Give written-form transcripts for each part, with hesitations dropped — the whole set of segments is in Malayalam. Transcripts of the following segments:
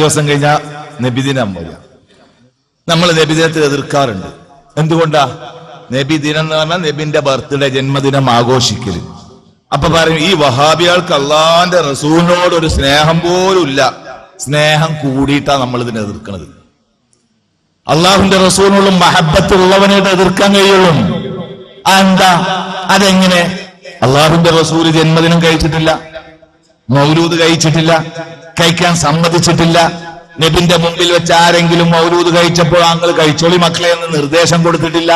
ദിവസം കഴിഞ്ഞാൽ നബിദിനം വരിക. നമ്മൾ നബിദിനത്തെ എതിർക്കാറുണ്ട്. എന്തുകൊണ്ടാ? നബിദിനം എന്ന് പറഞ്ഞാൽ നബിന്റെ ബർത്ത്ഡേ, ജന്മദിനം ആഘോഷിക്കല്. അപ്പൊ പറയും ഈ വഹാബികൾക്ക് അള്ളാന്റെ റസൂലിനോട് ഒരു സ്നേഹം പോലും ഇല്ല. സ്നേഹം കൂടിയിട്ടാ നമ്മൾ ഇതിനെ എതിർക്കുന്നത്. അള്ളാഹുന്റെ റസൂലിനുള്ള മഹബത്ത് ഉള്ളവനായിട്ട് എതിർക്കാൻ കഴിയുള്ളൂ. എന്താ? അതെങ്ങനെ? അള്ളാഹുന്റെ റസൂല് ജന്മദിനം കഴിച്ചിട്ടില്ല, മൗലൂദ് കഴിച്ചിട്ടില്ല, കഴിക്കാൻ സമ്മതിച്ചിട്ടില്ല. നബിന്റെ മുമ്പിൽ വെച്ച് ആരെങ്കിലും മൗലൂദ് കഴിച്ചപ്പോൾ ആങ്ങൾ കഴിച്ചോളി മക്കളെ എന്ന് നിർദ്ദേശം കൊടുത്തിട്ടില്ല.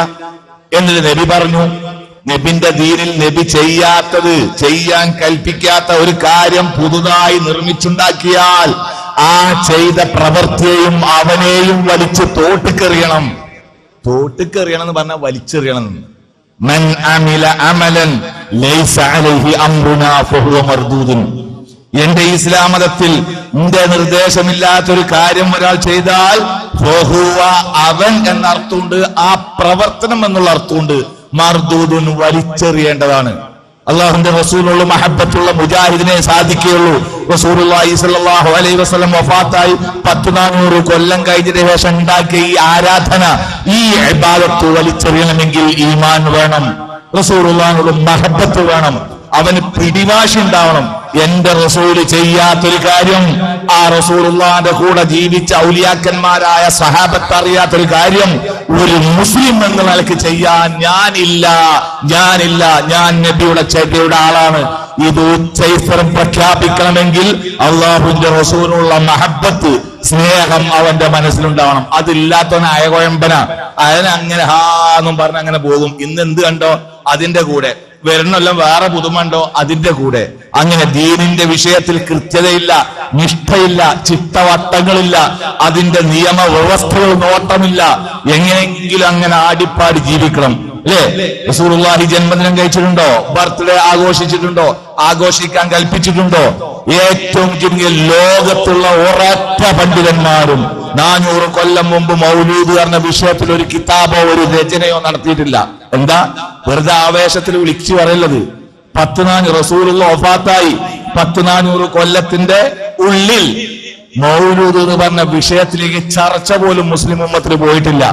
എന്നിട്ട് നബി പറഞ്ഞു, നബിന്റെ ദീനിൽ നബി ചെയ്യാത്തത്, ചെയ്യാൻ കൽപ്പിക്കാത്ത ഒരു കാര്യം പുതുതായി നിർമ്മിച്ചുണ്ടാക്കിയാൽ ആ ചെയ്ത പ്രവൃത്തിയെയും അവനെയും വലിച്ച് തോട്ടിക്കെറിയണം. തോട്ടിക്കെറിയണം എന്ന് പറഞ്ഞാൽ വലിച്ചെറിയണം. മൻ അമില അമലൻ ലൈസ അലൈഹി അംറുനാ ഫഹുവ മർദൂദുൻ. എന്റെ ഇസ്ലാം മതത്തിൽ എന്റെ നിർദ്ദേശമില്ലാത്തൊരു കാര്യം ഒരാൾ ചെയ്താൽ ഫഹുവ അവൻ എന്ന അർത്ഥമുണ്ട്, ആ പ്രവർത്തനം എന്നുള്ള അർത്ഥമുണ്ട്. മർദൂദുൻ വലിച്ചെറിയേണ്ടതാണ്. അള്ളാഹുന്റെ റസൂലുള്ള മഹബത്തുള്ള മുജാഹിദിനെ സാധിക്കുകയുള്ളൂ. റസൂലുള്ളാഹി സ്വല്ലല്ലാഹു അലൈഹി വസല്ലം വഫാത്തായി 400 കൊല്ലം കഴിഞ്ഞതിന് ശേഷം ഉണ്ടാക്കിയ ഈ ആരാധന, ഈ ഇബാദത്ത് വലിച്ചെറിയണമെങ്കിൽ ഈമാൻ വേണം, റസൂലുള്ളാഹിനോട് മഹബത്ത് വേണം, അവന് പിടിവാശി ഉണ്ടാവണം. എന്റെ റസൂല് ചെയ്യാത്തൊരു കാര്യം, ആ റസൂലുള്ളാഹിന്റെ കൂടെ ജീവിച്ച ഔലിയാക്കന്മാരായ സഹാബത്ത് അറിയാത്തൊരു കാര്യം ഒരു മുസ്ലിം എന്ന നിലയ്ക്ക് ചെയ്യാൻ ഞാനില്ല. ഞാൻ നബിയുടെ ചേട്ടയുടെ ആളാണ്. ഇത് ഉച്ചൈസ്വരം പ്രഖ്യാപിക്കണമെങ്കിൽ അള്ളാഹുവിന്റെ റസൂലിനുള്ള മഹബത്ത്, സ്നേഹം അവന്റെ മനസ്സിലുണ്ടാവണം. അതില്ലാത്തവനായ കോയമ്പന അതിനങ്ങനെ ഹാന്നും പറഞ്ഞ് അങ്ങനെ പോകും. ഇന്ന് എന്ത് കണ്ടോ അതിന്റെ കൂടെ, വരണമെല്ലാം വേറെ പുതുമണ്ടോ അതിന്റെ കൂടെ. അങ്ങനെ ദീനിന്റെ വിഷയത്തിൽ കൃത്യതയില്ല, നിഷ്ഠയില്ല, ചിട്ടവട്ടങ്ങളില്ല, അതിന്റെ നിയമവ്യവസ്ഥകൾ നോട്ടമില്ല. എങ്ങനെയെങ്കിലും അങ്ങനെ ആടിപ്പാടി ജീവിക്കണം അല്ലേ? റസൂലുള്ളാഹി ജന്മദിനം കഴിച്ചിട്ടുണ്ടോ? ബർത്ത്ഡേ ആഘോഷിച്ചിട്ടുണ്ടോ? ആഘോഷിക്കാൻ കൽപ്പിച്ചിട്ടുണ്ടോ? ഏറ്റവും ചുരുങ്ങിയ ലോകത്തുള്ള ഒരൊറ്റ പണ്ഡിതന്മാരും 400 കൊല്ലം മുമ്പ് മൗലൂദ് പറഞ്ഞ വിഷയത്തിൽ ഒരു കിതാബോ ഒരു രചനയോ നടത്തിയിട്ടില്ല. എന്താ? വെറുതെ ആവേശത്തിൽ വിളിച്ചു പറയുന്നത്. 400 റസൂലുള്ള വഫാത്തായി 400 കൊല്ലത്തിന്റെ ഉള്ളിൽ മൗലൂദ് എന്ന് പറഞ്ഞ വിഷയത്തിലേക്ക് ചർച്ച പോലും മുസ്ലിം ഉമ്മത്തിൽ പോയിട്ടില്ല.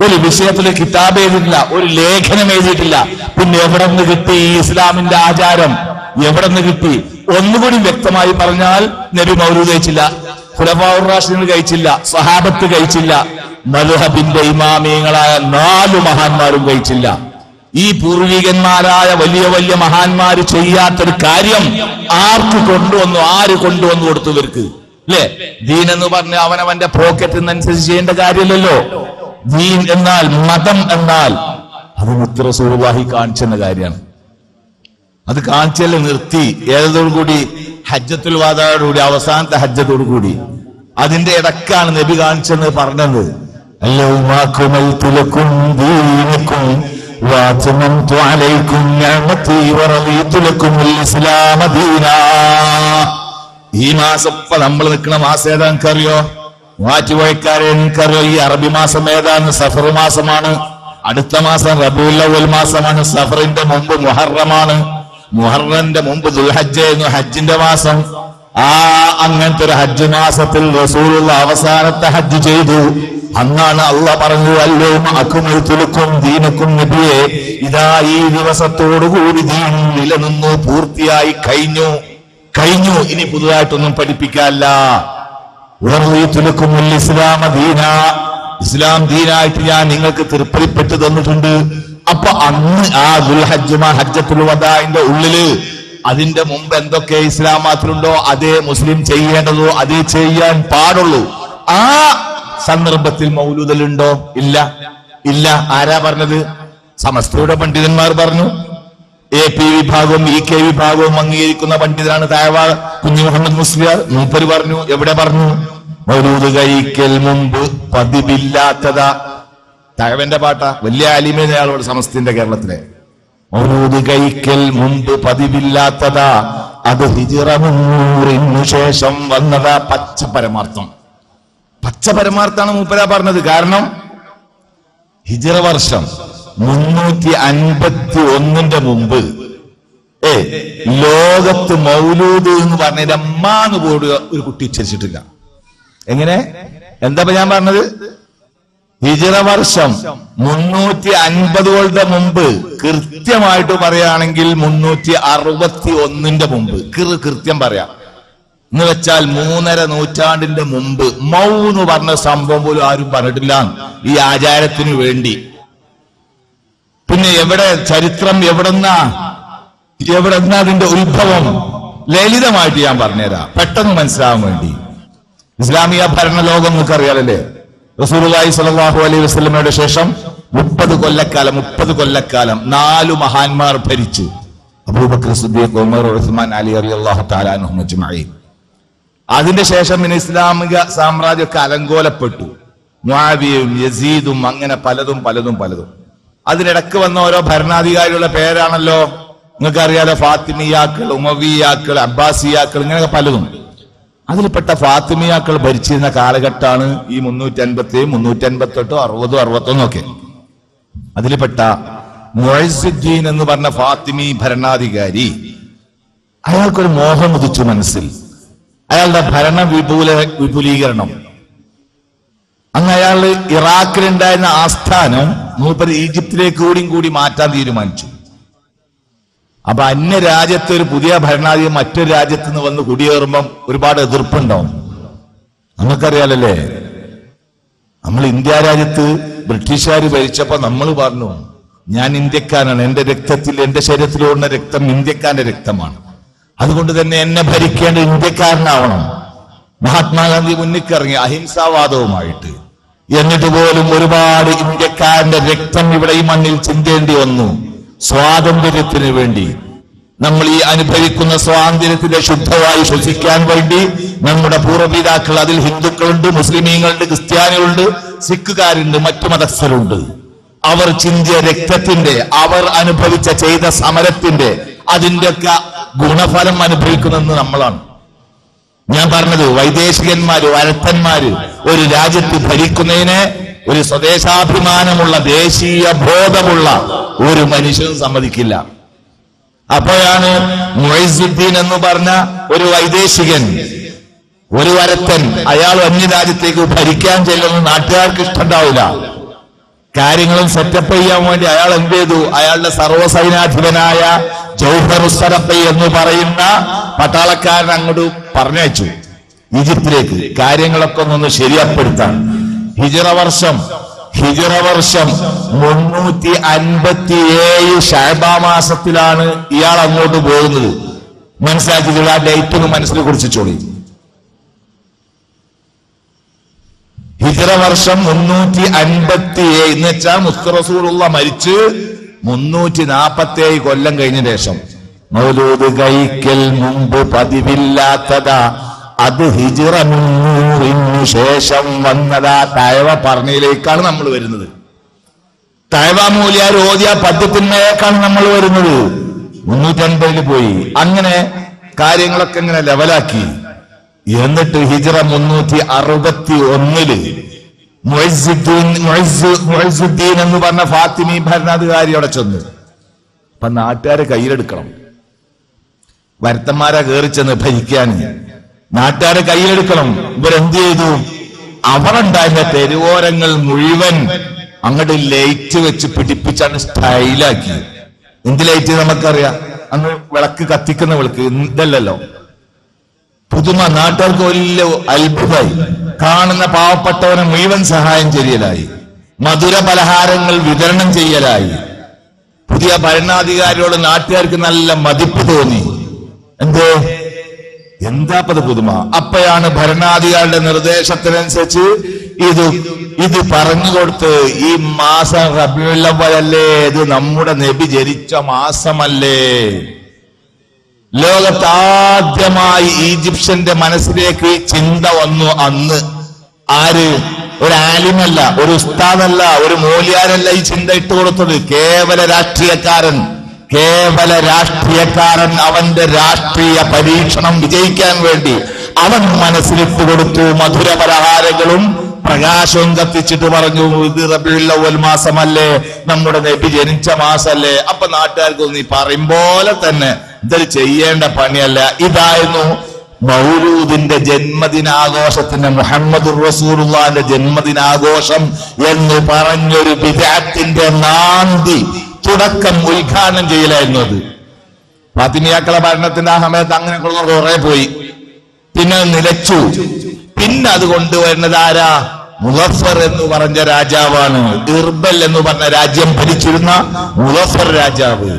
ഒരു വിഷയത്തിൽ കിതാബ് എഴുതിയിട്ടില്ല, ഒരു ലേഖനം എഴുതിയിട്ടില്ല. പിന്നെ എവിടെ നിന്ന് കിട്ടി ഈ ഇസ്ലാമിന്റെ ആചാരം? എവിടെ നിന്ന് കിട്ടി? ഒന്നുകൂടി വ്യക്തമായി പറഞ്ഞാൽ, നബി മൗലൂദ് കഴിച്ചില്ല, ഖുലഫാഉർ റാഷിദീൻ കഴിച്ചില്ല, സഹാബത്ത് കഴിച്ചില്ല, മദ്ഹബിന്റെ ഇമാമിയങ്ങളായ 4 മഹാന്മാരും കഴിച്ചില്ല. ഈ പൂർവികന്മാരായ വലിയ വലിയ മഹാന്മാര് ചെയ്യാത്തൊരു കാര്യം ആർക്ക് കൊണ്ടുവന്നു? ആര് കൊണ്ടുവന്നു കൊടുത്തു ഇവർക്ക്? അല്ലേ? ദീൻ എന്ന് പറഞ്ഞ അവനവന്റെ പോക്കറ്റിനനുസരിച്ച് ചെയ്യേണ്ട കാര്യമല്ലല്ലോ. ദീൻ എന്നാൽ, മതം എന്നാൽ അത് മുത്ത് റസൂലുള്ളാഹി കാണിച്ചെന്ന കാര്യമാണ്. അത് കാണിച്ചല്ലേ നിർത്തി. ഏതോടുകൂടി? ഹജ്ജത്തുൽ വദാഅോടുകൂടി, അവസാനത്തെ ഹജ്ജത്തോടുകൂടി. അതിന്റെ ഇടക്കാണ് നബി കാണിച്ചെന്ന് പറഞ്ഞത്. ഈ മാസം ഇപ്പൊ നമ്മൾ നിൽക്കുന്ന മാസം ഏതാ എനിക്കറിയോ? മാറ്റുപോയക്കാരെ എനിക്കറിയോ? ഈ അറബി മാസം ഏതാണ്? സഫർ മാസമാണ്. അടുത്ത മാസം റബീഉൽ അവ്വൽ മാസമാണ്. സഫറിന്റെ മുമ്പ് മുഹറമാണ്. മുഹറന്റെ മുമ്പ് ദുൽഹജ്ജായിരുന്നു, ഹജ്ജിന്റെ മാസം. അങ്ങനത്തെ ഒരു ഹജ്ജ് മാസത്തിൽ റസൂലുള്ള അവസാനത്തെ ഹജ്ജ് ചെയ്തു. അന്നാണ് അള്ളാഹ് പറഞ്ഞു, അല്ലൗമ അക്മൽതു ലക്കും ദീനക്കും. നബിയെ, ഇതാ ഈ ദിവസത്തോടുകൂടി ദീൻ നിലനിന്നു, പൂർത്തിയായി കഴിഞ്ഞു. ഇനി പുതുതായിട്ടൊന്നും പഠിപ്പിക്കാല്ല. ഇസ്ലാം ദീനായിട്ട് ഞാൻ നിങ്ങൾക്ക് തൃപ്തിപ്പെട്ടു തന്നിട്ടുണ്ട്. അപ്പൊ അന്ന് ആ ഹജ്ജത്തുൽ വദാഇന്റെ ഉള്ളില് അതിന്റെ മുമ്പ് എന്തൊക്കെ ഇസ്ലാമാത്തിലുണ്ടോ അതേ മുസ്ലിം ചെയ്യേണ്ടതോ അതേ ചെയ്യാൻ പാടുള്ളൂ. ആ സന്ദർഭത്തിൽ മൗലൂദുണ്ടോ? ഇല്ല. ആരാ പറഞ്ഞത്? സമസ്തയുടെ പണ്ഡിതന്മാർ പറഞ്ഞു. AP വിഭാഗവും EK വിഭാഗവും അംഗീകരിക്കുന്ന പണ്ഡിതനാണ് താഴവാ കുഞ്ഞി മുഹമ്മദ് മുസ്ലിയാർ. മൂപ്പര് പറഞ്ഞു. എവിടെ പറഞ്ഞു? മൗലൂദ് കഴിക്കൽ മുമ്പ് പതിവില്ലാത്തതാ. തഴവന്റെ പാട്ട. വലിയ ആലിമേനയാളോട് സമസ്തന്റെ കേരളത്തിലെ. മൗലൂദ് കഴിക്കൽ മുമ്പ് പതിവില്ലാത്തതാ, അത് ഹിജ്റ 300 ശേഷം വന്നതാ. പച്ച പരമാർത്ഥാണ് മൂപ്പരാ പറഞ്ഞത്. കാരണം ഹിജ്റ വർഷം 351 മുമ്പ് ലോകത്ത് മൗലൂദ് എന്ന് പറഞ്ഞ അമ്മാന്ന് പോലും ഒരു കുട്ടി ഉച്ചരിച്ചിട്ടില്ല. എങ്ങനെ? എന്താ ഞാൻ പറഞ്ഞത്? ഹിജ്റ വർഷം 350 മുമ്പ്, കൃത്യമായിട്ട് പറയുകയാണെങ്കിൽ 361 മുമ്പ്, കൃത്യം പറയാം. എന്ന് വെച്ചാൽ 3.5 നൂറ്റാണ്ടിന്റെ മുമ്പ് മൗന്ന് പറഞ്ഞ സംഭവം പോലും ആരും പറഞ്ഞിട്ടില്ല ഈ ആചാരത്തിന് വേണ്ടി. പിന്നെ എവിടെ ചരിത്രം, എവിടെന്നാ അതിന്റെ ഉത്ഭവം ലളിതമായിട്ട് ഞാൻ പറഞ്ഞുതരാം, പെട്ടെന്ന് മനസ്സിലാവാൻ വേണ്ടി. ഇസ്ലാമിക ഭരണലോകം നിങ്ങൾക്ക് അറിയാലല്ലേ? റസൂലുള്ളാഹി സ്വല്ലല്ലാഹു അലൈഹി വസല്ലമയുടെ ശേഷം 30 കൊല്ലക്കാലം 4 മഹാന്മാർ ഭരിച്ചു. അബൂബക്കർ സിദ്ദീഖ്, ഉമർ, ഉസ്മാൻ, അലി റളിയല്ലാഹു തആല അൻഹും അജ്മഈൻ. അതിന്റെ ശേഷം പിന്നെ ഇസ്ലാമിക സാമ്രാജ്യമൊക്കെ അലങ്കോലപ്പെട്ടു. മുആവിയയും യസീദും അങ്ങനെ പലതും. അതിനിടക്ക് വന്ന ഓരോ ഭരണാധികാരികളുടെ പേരാണല്ലോ നിങ്ങൾക്ക് അറിയാലോ, ഫാത്തിമിയാക്കൾ, ഉമവിയാക്കൾ, അബ്ബാസിയാക്കൾ, ഇങ്ങനെയൊക്കെ പലതും. അതിൽപ്പെട്ട ഫാത്തിമിയാക്കൾ ഭരിച്ചിരുന്ന കാലഘട്ടമാണ് ഈ 350, 358, 60, 61 ഒക്കെ. അതിൽപ്പെട്ട മുഅസ്സുദ്ദീൻ എന്ന് പറഞ്ഞ ഫാത്തിമി ഭരണാധികാരി, അയാൾക്കൊരു മോഹം ഉദിച്ചു മനസ്സിൽ, അയാളുടെ ഭരണ വിപുലീകരണം. അന്ന് അയാള് ഇറാഖിലുണ്ടായിരുന്ന ആസ്ഥാനം മൂപ്പര് ഈജിപ്തിലേക്ക് കൂടി മാറ്റാൻ തീരുമാനിച്ചു. അപ്പൊ അന്യ രാജ്യത്തെ ഒരു പുതിയ ഭരണാധികാരി മറ്റൊരു രാജ്യത്ത് നിന്ന് വന്ന് കുടിയേറുമ്പം ഒരുപാട് എതിർപ്പുണ്ടാവും. നമുക്കറിയാലല്ലേ, നമ്മൾ ഇന്ത്യ രാജ്യത്ത് ബ്രിട്ടീഷുകാർ ഭരിച്ചപ്പോ നമ്മൾ പറഞ്ഞു, ഞാൻ ഇന്ത്യക്കാരനാണ്, എന്റെ രക്തത്തിൽ, എന്റെ ശരീരത്തിലോടുന്ന രക്തം ഇന്ത്യക്കാരന്റെ രക്തമാണ്, അതുകൊണ്ട് തന്നെ എന്നെ ഭരിക്കേണ്ട ഇന്ത്യക്കാരനാവണം. മഹാത്മാഗാന്ധി മുന്നിക്കിറങ്ങി അഹിംസാവാദവുമായിട്ട്. എന്നിട്ട് പോലും ഒരുപാട് ഇന്ത്യക്കാരന്റെ രക്തം ഇവിടെ ഈ മണ്ണിൽ ചിന്തേണ്ടി വന്നു സ്വാതന്ത്ര്യത്തിന് വേണ്ടി. നമ്മൾ ഈ അനുഭവിക്കുന്ന സ്വാതന്ത്ര്യത്തിന്റെ ശുദ്ധമായി ശ്വസിക്കാൻ വേണ്ടി നമ്മുടെ പൂർവ്വപിതാക്കൾ, അതിൽ ഹിന്ദുക്കളുണ്ട്, മുസ്ലിമീങ്ങളുണ്ട്, ക്രിസ്ത്യാനികളുണ്ട്, സിഖുകാരുണ്ട്, മറ്റു മതസ്ഥരുണ്ട്. അവർ ചിന്തിയ രക്തത്തിന്റെ, അവർ ചെയ്ത സമരത്തിന്റെ, അതിന്റെയൊക്കെ ഗുണഫലം അനുഭവിക്കുന്നത് നമ്മളാണ്. ഞാൻ പറഞ്ഞത്, വൈദേശികന്മാര്, വരത്തന്മാര് ഒരു രാജ്യത്ത് ഭരിക്കുന്നതിന് ഒരു സ്വദേശാഭിമാനമുള്ള, ദേശീയ ബോധമുള്ള ഒരു മനുഷ്യനും സമ്മതിക്കില്ല. അപ്പോഴാണ് മുഅസ്സുദ്ദീൻ എന്ന് പറഞ്ഞ ഒരു വൈദേശികൻ, ഒരു വരത്തൻ, അയാൾ അന്യരാജ്യത്തേക്ക് ഭരിക്കാൻ ചെല്ലുന്ന നാട്ടുകാർക്ക് ഇഷ്ടമുണ്ടാവില്ല. കാര്യങ്ങളും സെറ്റപ്പ് ചെയ്യാൻ വേണ്ടി അയാൾ എന്ത് ചെയ്തു? അയാളുടെ സർവ്വസൈനാധിപനായ ജൗഹറുസ്സറഫി എന്ന് പറയുന്ന പട്ടാളക്കാരൻ അങ്ങോട്ട് പറഞ്ഞയച്ചു ഈജിപ്തിലേക്ക്, കാര്യങ്ങളൊക്കെ ഒന്ന് ശരിയാപ്പെടുത്താൻ. ഹിജ്റ വർഷം 357 ശഅബാ മാസത്തിലാണ് ഇയാൾ അങ്ങോട്ട് പോകുന്നത്. മനസ്സിലാക്കിയിട്ടുള്ള ആ ഡേറ്റ് ഒന്ന് മനസ്സിൽ കുറിച്ചോളി. ഹിജ്റ വർഷം 357 എന്ന് വെച്ചാൽ മുസ്തഫ റസൂലുള്ള മരിച്ച് 347 കൊല്ലം കഴിഞ്ഞ ശേഷം. മൗലൂദ് കഴിക്കൽ മുമ്പ് പതിവില്ലാത്തതാ, അത് ഹിജ്റ 300 ശേഷം വന്നതാ. തഴവ പറഞ്ഞതിലേക്കാണ് നമ്മൾ വരുന്നത്. തഴവ മൂല്യാർ ഓതിയ പദ്യത്തിന്മേലേക്കാണ് നമ്മൾ വരുന്നത്. 350 പോയി. അങ്ങനെ കാര്യങ്ങളൊക്കെ ഇങ്ങനെ ലെവലാക്കി. എന്നിട്ട് ഹിജ്റ 361 മുഅസ്സുദ്ദീൻ എന്ന് പറഞ്ഞ ഫാത്തിമി ഭരണാധികാരി അവിടെ ചെന്നു. അപ്പൊ നാട്ടുകാരെ കയ്യിലെടുക്കണം. വരുത്തന്മാരെ കയറി ചെന്ന് ഭരിക്കാൻ നാട്ടുകാരെ കയ്യിലെടുക്കണം. ഇവരെന്ത് ചെയ്തു? അവരുണ്ടായിരുന്ന തെരുവോരങ്ങൾ മുഴുവൻ അങ്ങോട്ട് ലൈറ്റ് വെച്ച് പിടിപ്പിച്ചാണ് സ്റ്റൈലാക്കി. എന്ത് ലൈറ്റ് നമുക്കറിയാം, അന്ന് വിളക്ക് കത്തിക്കുന്ന വിളക്ക്, ഇതല്ലല്ലോ, പുതുമ. നാട്ടുകാർക്ക് വലിയ അത്ഭുതമായി. കാണുന്ന പാവപ്പെട്ടവനെ മുഴുവൻ സഹായം ചെയ്യലായി, മധുര പലഹാരങ്ങൾ വിതരണം ചെയ്യലായി. പുതിയ ഭരണാധികാരിയോട് നാട്ടുകാർക്ക് നല്ല മതിപ്പ് തോന്നി. എന്താപ്പത് പുതുമ? അപ്പോഴാണ് ഭരണാധികാരിയുടെ നിർദ്ദേശത്തിനനുസരിച്ച് ഇത് പറഞ്ഞുകൊടുത്ത്, ഈ മാസം റബീഉൽ അവ്വലല്ലേ, ഇത് നമ്മുടെ നബി ജനിച്ച മാസമല്ലേ. ലോകത്താദ്യമായി ഈജിപ്ഷ്യന്റെ മനസ്സിലേക്ക് ചിന്ത വന്നു അന്ന്. ആര്? ഒരു ആലിമല്ല, ഒരു ഉസ്താദല്ല, ഒരു മൂല്യാരല്ല ഈ ചിന്ത ഇട്ട് കൊടുത്തത്. കേവല രാഷ്ട്രീയക്കാരൻ അവന്റെ രാഷ്ട്രീയ പരീക്ഷണം വിജയിക്കാൻ വേണ്ടി അവൻ മനസ്സിലിട്ട് കൊടുത്തു. മധുര പലഹാരങ്ങളും പ്രകാശവും കത്തിച്ചിട്ട് പറഞ്ഞു, ഇത് റബീഉൽ അവ്വൽ മാസമല്ലേ, നമ്മുടെ നബി ജനിച്ച മാസമല്ലേ. അപ്പൊ നാട്ടുകാർക്ക് നീ പറയും പോലെ തന്നെ ഇതൊരു ചെയ്യേണ്ട പണിയല്ല. ഇതായിരുന്നു മൗലൂദിന്റെ ജന്മദിനാഘോഷത്തിന് മുഹമ്മദുർ റസൂലുള്ളാഹിന്റെ ജന്മദിനാഘോഷം എന്ന് പറഞ്ഞൊരു ബിദ്അത്തിന്റെ നാന്തി തുടക്കം ഉദ്ഘാടനം ചെയ്യലായിരുന്നു അത്. ഫാത്തിമിയാക്കളെ ഭരണത്തിന്റെ ആ സമയത്ത് അങ്ങനെ കുറെ പോയി, പിന്നെ നിലച്ചു. പിന്നെ അത് കൊണ്ടുവരുന്നത് ആരാ? മുളഫർ എന്ന് പറഞ്ഞ രാജാവാണ്. ഇർബൽ എന്ന് പറഞ്ഞ രാജ്യം ഭരിച്ചിരുന്ന മുളഫർ രാജാവ്.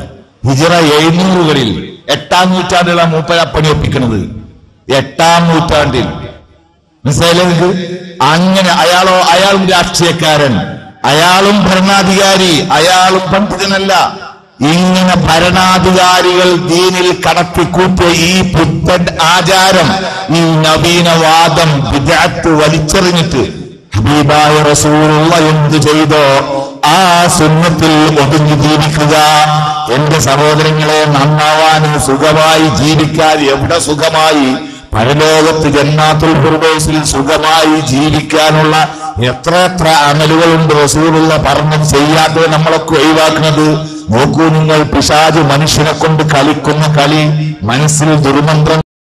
ഹിജ്റ 700-കളിൽ 8-ാം നൂറ്റാണ്ടിലാണ് മൂപ്പര പണി ഒപ്പിക്കുന്നത്. 8-ാം നൂറ്റാണ്ടിൽ മനസ്സിലായില്ലേ? അങ്ങനെ അയാളും രാഷ്ട്രീയക്കാരൻ, അയാളും ഭരണാധികാരി, അയാളും പണ്ഡിതനല്ല. ഇങ്ങനെ ഭരണാധികാരികൾ ദീനിൽ കടത്തിക്കൂട്ടിയ ഈ പുത്തൻ ആചാരം, ഈ നവീനവാദം, ബിദ്അത്ത് വലിച്ചെറിഞ്ഞിട്ട് ഹബീബായ റസൂലുള്ള എന്തു ചെയ്തോ ആ സുന്നത്തിൽ ഒതുങ്ങി ജീവിക്കുക. എന്റെ സഹോദരങ്ങളെ, നന്നാവാനും സുഖമായി ജീവിക്കാൻ എവിടെ സുഖമായി? പരലോകത്ത് ജന്നാത്തുൽ ഫിർദൗസിൽ സുഖമായി ജീവിക്കാനുള്ള എത്ര അമലുകളുണ്ട് റസൂലുള്ള പറഞ്ഞ് ചെയ്യാത്തത് നമ്മളൊക്കെ ഒഴിവാക്കുന്നത്. നോക്കൂ നിങ്ങൾ, പിശാച് മനുഷ്യനെ കൊണ്ട് കളിക്കുന്ന കളി, മനസ്സിൽ ദുർമന്ത്രം